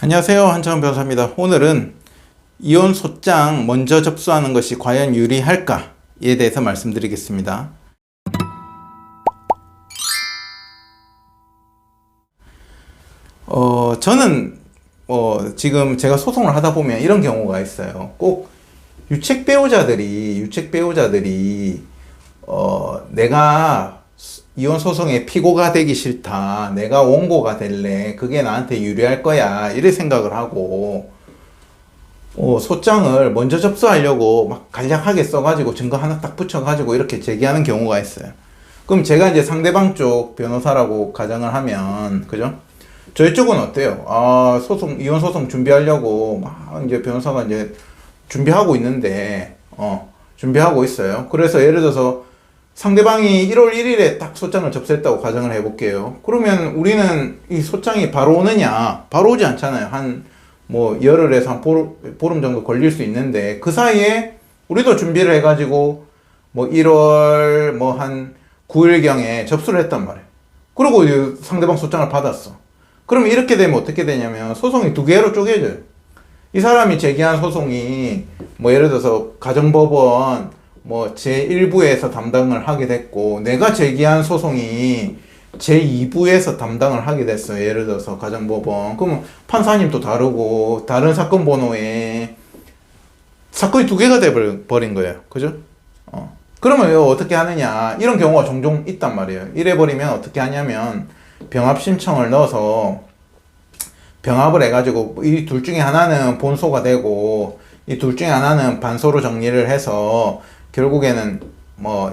안녕하세요, 한창원 변호사입니다. 오늘은 이혼 소장 먼저 접수하는 것이 과연 유리할까에 대해서 말씀드리겠습니다. 저는 지금 제가 소송을 하다 보면 이런 경우가 있어요. 꼭 유책 배우자들이 내가 이혼 소송의 피고가 되기 싫다, 내가 원고가 될래, 그게 나한테 유리할 거야, 이래 생각을 하고 소장을 먼저 접수하려고 막 간략하게 써가지고 증거 하나 딱 붙여가지고 이렇게 제기하는 경우가 있어요. 그럼 제가 이제 상대방 쪽 변호사라고 가정을 하면, 그죠? 저희 쪽은 어때요? 이혼 소송 준비하려고 막 이제 변호사가 이제 준비하고 있는데, 준비하고 있어요. 그래서 예를 들어서 상대방이 1월 1일에 딱 소장을 접수했다고 가정을 해볼게요. 그러면 우리는 이 소장이 바로 오느냐? 바로 오지 않잖아요. 열흘에서 한 보름 정도 걸릴 수 있는데, 그 사이에 우리도 준비를 해가지고 1월 한 9일경에 접수를 했단 말이에요. 그리고 상대방 소장을 받았어. 그럼 이렇게 되면 어떻게 되냐면 소송이 두 개로 쪼개져요. 이 사람이 제기한 소송이 예를 들어서 가정법원 제1부에서 담당을 하게 됐고, 내가 제기한 소송이 제2부에서 담당을 하게 됐어요. 예를 들어서 가정법원. 그러면 판사님도 다르고 다른 사건 번호에 사건이 두 개가 돼버린 거예요. 그죠? 그러면 이거 어떻게 하느냐, 이런 경우가 종종 있단 말이에요. 이래버리면 어떻게 하냐면 병합 신청을 넣어서 병합을 해가지고 이 둘 중에 하나는 본소가 되고 이 둘 중에 하나는 반소로 정리를 해서 결국에는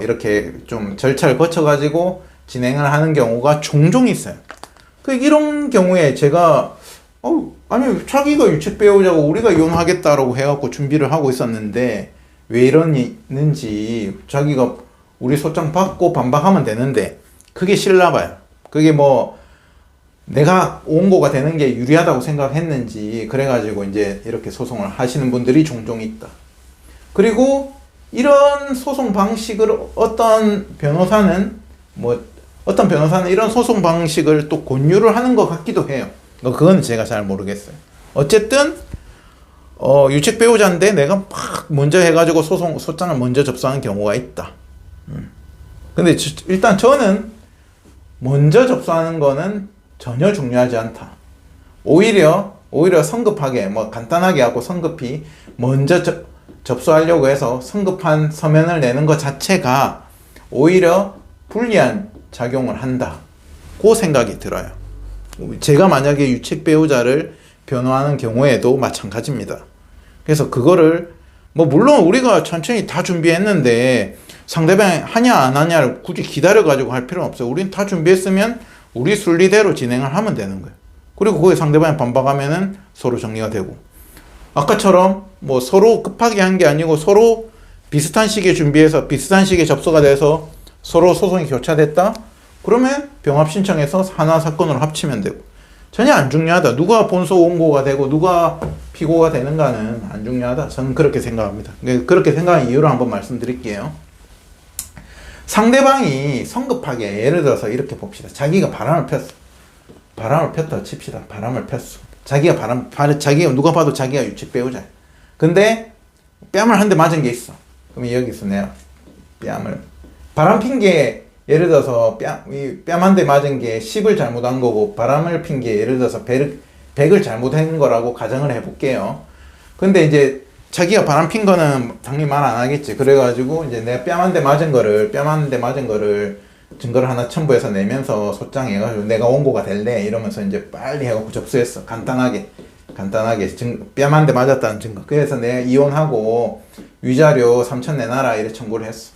이렇게 좀 절차를 거쳐가지고 진행을 하는 경우가 종종 있어요. 이런 경우에 제가 아니 자기가 유책 배우자고 우리가 이혼하겠다라고 해갖고 준비를 하고 있었는데 왜 이러는지, 자기가 우리 소장 받고 반박하면 되는데 그게 싫나 봐요. 그게 내가 원고가 되는 게 유리하다고 생각했는지 그래가지고 이제 이렇게 소송을 하시는 분들이 종종 있다. 그리고 이런 소송 방식을 어떤 변호사는 이런 소송 방식을 또 권유를 하는 것 같기도 해요. 그건 제가 잘 모르겠어요. 어쨌든 유책 배우자인데 내가 막 먼저 해가지고 소장을 먼저 접수하는 경우가 있다. 근데 일단 저는 먼저 접수하는 거는 전혀 중요하지 않다. 오히려 성급하게 간단하게 하고 성급히 먼저 접수하려고 해서 성급한 서면을 내는 것 자체가 오히려 불리한 작용을 한다고 생각이 들어요. 제가 만약에 유책 배우자를 변호하는 경우에도 마찬가지입니다. 그래서 그거를 물론 우리가 천천히 다 준비했는데 상대방이 하냐 안 하냐를 굳이 기다려가지고 할 필요는 없어요. 우린 다 준비했으면 우리 순리대로 진행을 하면 되는 거예요. 그리고 거기에 상대방이 반박하면은 서로 정리가 되고, 아까처럼 서로 급하게 한 게 아니고 서로 비슷한 시기에 준비해서 비슷한 시기에 접수가 돼서 서로 소송이 교차됐다? 그러면 병합 신청해서 하나 사건으로 합치면 되고, 전혀 안 중요하다. 누가 본소 원고가 되고 누가 피고가 되는가는 안 중요하다. 저는 그렇게 생각합니다. 그렇게 생각한 이유를 한번 말씀드릴게요. 상대방이 성급하게, 예를 들어서 이렇게 봅시다. 자기가 바람을 폈다 칩시다. 바람을 폈어. 자기가 누가 봐도 자기가 유책 배우자야. 근데 뺨을 한 대 맞은 게 있어. 그럼 여기서 내가 바람 핀 게, 예를 들어서 뺨 한 대 맞은 게 10을 잘못한 거고, 바람을 핀 게 예를 들어서 100을 잘못한 거라고 가정을 해볼게요. 근데 이제 자기가 바람 핀 거는 당연히 말 안 하겠지. 그래가지고 이제 내가 뺨 한 대 맞은 거를 증거를 하나 첨부해서 내면서 소장해가지고 내가 원고가 될래 이러면서 이제 빨리 해갖고 접수했어. 간단하게 뺨 한 대 맞았다는 증거. 그래서 내가 이혼하고 위자료 3천 내놔라 이래 청구를 했어.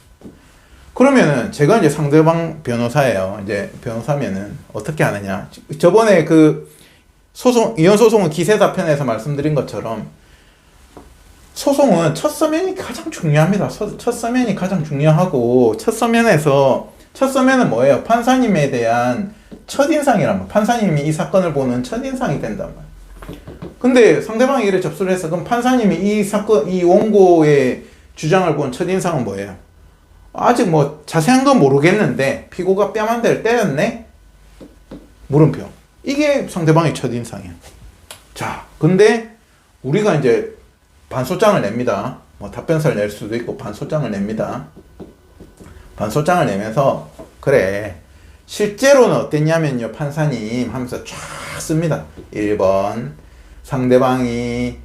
그러면은 제가 이제 상대방 변호사예요. 이제 변호사면은 어떻게 하느냐. 저번에 이혼 소송은 기세다편에서 말씀드린 것처럼 소송은 첫 서면이 가장 중요합니다. 첫 서면이 가장 중요하고, 첫 서면은 뭐예요? 판사님에 대한 첫인상이란 말. 판사님이 이 사건을 보는 첫인상이 된단 말. 근데 상대방이 이래 접수를 했어. 그럼 판사님이 이 원고의 주장을 본 첫인상은 뭐예요? 아직 자세한 건 모르겠는데 피고가 뺨 한 대를 때렸네? 물음표. 이게 상대방의 첫인상이야. 자, 근데 우리가 이제 반소장을 냅니다. 뭐 답변서를 낼 수도 있고 반소장을 냅니다. 반소장을 내면서 그래 실제로는 어땠냐면요 판사님 하면서 쫙 씁니다. 1번 상대방이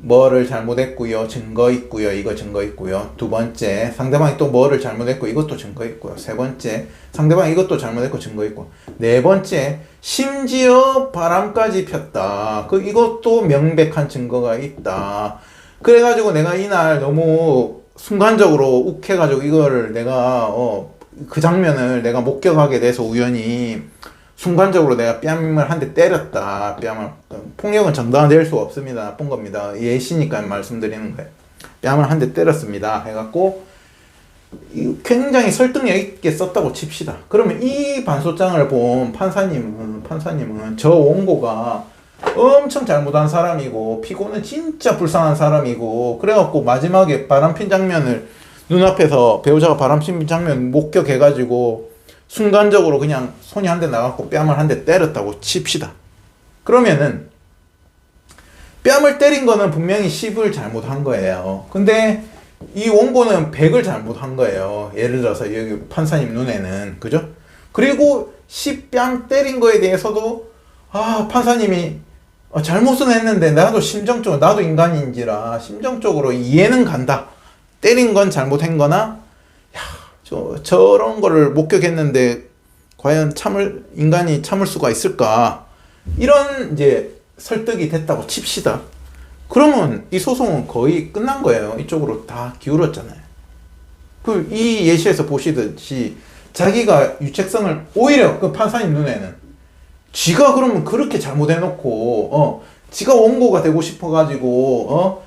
뭐를 잘못했고요 증거 있고요 이거 증거 있고요. 두 번째 상대방이 또 뭐를 잘못했고 이것도 증거 있고요. 세 번째 상대방이 이것도 잘못했고 증거 있고. 네 번째 심지어 바람까지 폈다. 이것도 명백한 증거가 있다. 그래가지고 내가 이날 너무 순간적으로 욱해가지고 이거를 내가 그 장면을 내가 목격하게 돼서 우연히 순간적으로 내가 뺨을 한 대 때렸다. 뺨을 폭력은 정당화될 수 없습니다. 나쁜 겁니다. 예시니까 말씀드리는 거예요. 뺨을 한 대 때렸습니다. 해갖고 굉장히 설득력 있게 썼다고 칩시다. 그러면 이 반소장을 본 판사님은 저 원고가 엄청 잘못한 사람이고 피고는 진짜 불쌍한 사람이고 그래갖고 마지막에 바람핀 장면을 눈앞에서 배우자가 바람핀 장면 목격해가지고 순간적으로 그냥 손이 한 대 나갔고 뺨을 한 대 때렸다고 칩시다. 그러면은 뺨을 때린 거는 분명히 10을 잘못한 거예요. 근데 이 원고는 100을 잘못한 거예요. 예를 들어서 여기 판사님 눈에는 그죠? 그리고 10뺨 때린 거에 대해서도 판사님이 잘못은 했는데 나도 심정적으로 나도 인간인지라 심정적으로 이해는 간다. 때린 건 잘못한 거나 저런 거를 목격했는데 과연 인간이 참을 수가 있을까? 이런 이제 설득이 됐다고 칩시다. 그러면 이 소송은 거의 끝난 거예요. 이쪽으로 다 기울었잖아요. 이 예시에서 보시듯이 자기가 유책성을 오히려 그 판사님 눈에는 지가 그러면 그렇게 잘못해놓고 지가 원고가 되고 싶어가지고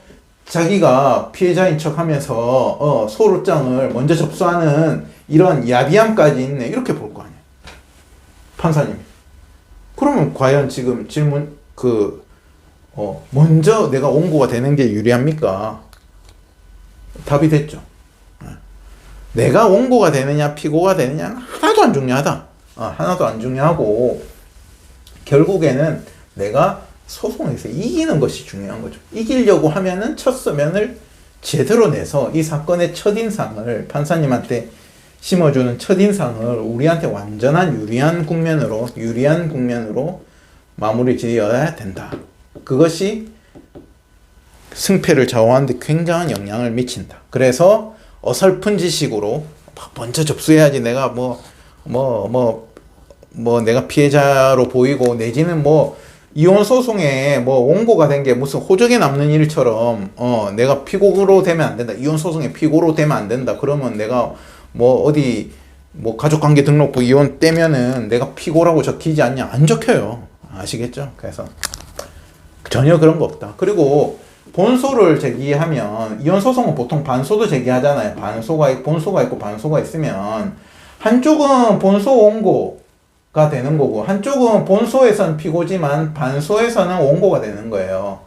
자기가 피해자인 척하면서 소루장을 먼저 접수하는 이런 야비함까지 있네 이렇게 볼 거 아니에요. 판사님이. 그러면 과연 지금 질문 먼저 내가 원고가 되는 게 유리합니까? 답이 됐죠. 내가 원고가 되느냐 피고가 되느냐 하나도 안 중요하다. 하나도 안 중요하고 결국에는 내가 소송에서 이기는 것이 중요한 거죠. 이기려고 하면은 첫 서면을 제대로 내서 이 사건의 첫인상을 판사님한테 심어주는 첫인상을 우리한테 완전한 유리한 국면으로 마무리 지어야 된다. 그것이 승패를 좌우하는 데 굉장한 영향을 미친다. 그래서 어설픈 지식으로 먼저 접수해야지 내가 내가 피해자로 보이고 내지는 이혼 소송에 원고가 된 게 무슨 호적에 남는 일처럼 내가 피고로 되면 안 된다. 이혼 소송에 피고로 되면 안 된다. 그러면 내가 어디 가족관계 등록부 이혼 떼면은 내가 피고라고 적히지 않냐? 안 적혀요. 아시겠죠? 그래서 전혀 그런 거 없다. 그리고 본소를 제기하면 이혼 소송은 보통 반소도 제기하잖아요. 본소가 있고 반소가 있으면 한쪽은 본소 원고가 되는 거고 한쪽은 본소에서는 피고지만 반소에서는 원고가 되는 거예요.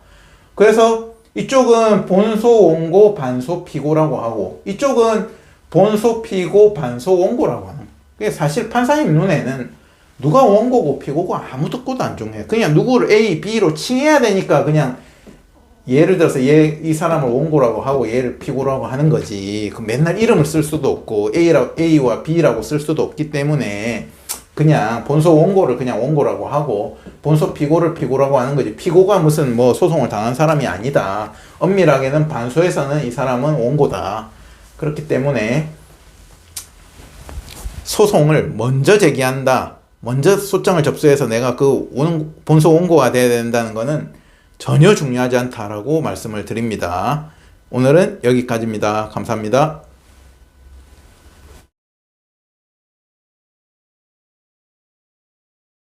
그래서 이쪽은 본소 원고 반소 피고라고 하고 이쪽은 본소 피고 반소 원고라고 하는 거예요. 사실 판사님 눈에는 누가 원고고 피고고 아무도 안 중요해요. 그냥 누구를 A, B로 칭해야 되니까 그냥 예를 들어서 이 사람을 원고라고 하고 얘를 피고라고 하는 거지. 맨날 이름을 쓸 수도 없고 A와 B라고 쓸 수도 없기 때문에 그냥 본소 원고를 그냥 원고라고 하고 본소 피고를 피고라고 하는 거지. 피고가 무슨 소송을 당한 사람이 아니다. 엄밀하게는 반소에서는 이 사람은 원고다. 그렇기 때문에 소송을 먼저 제기한다. 먼저 소장을 접수해서 내가 본소 원고가 돼야 된다는 것은 전혀 중요하지 않다라고 말씀을 드립니다. 오늘은 여기까지입니다. 감사합니다.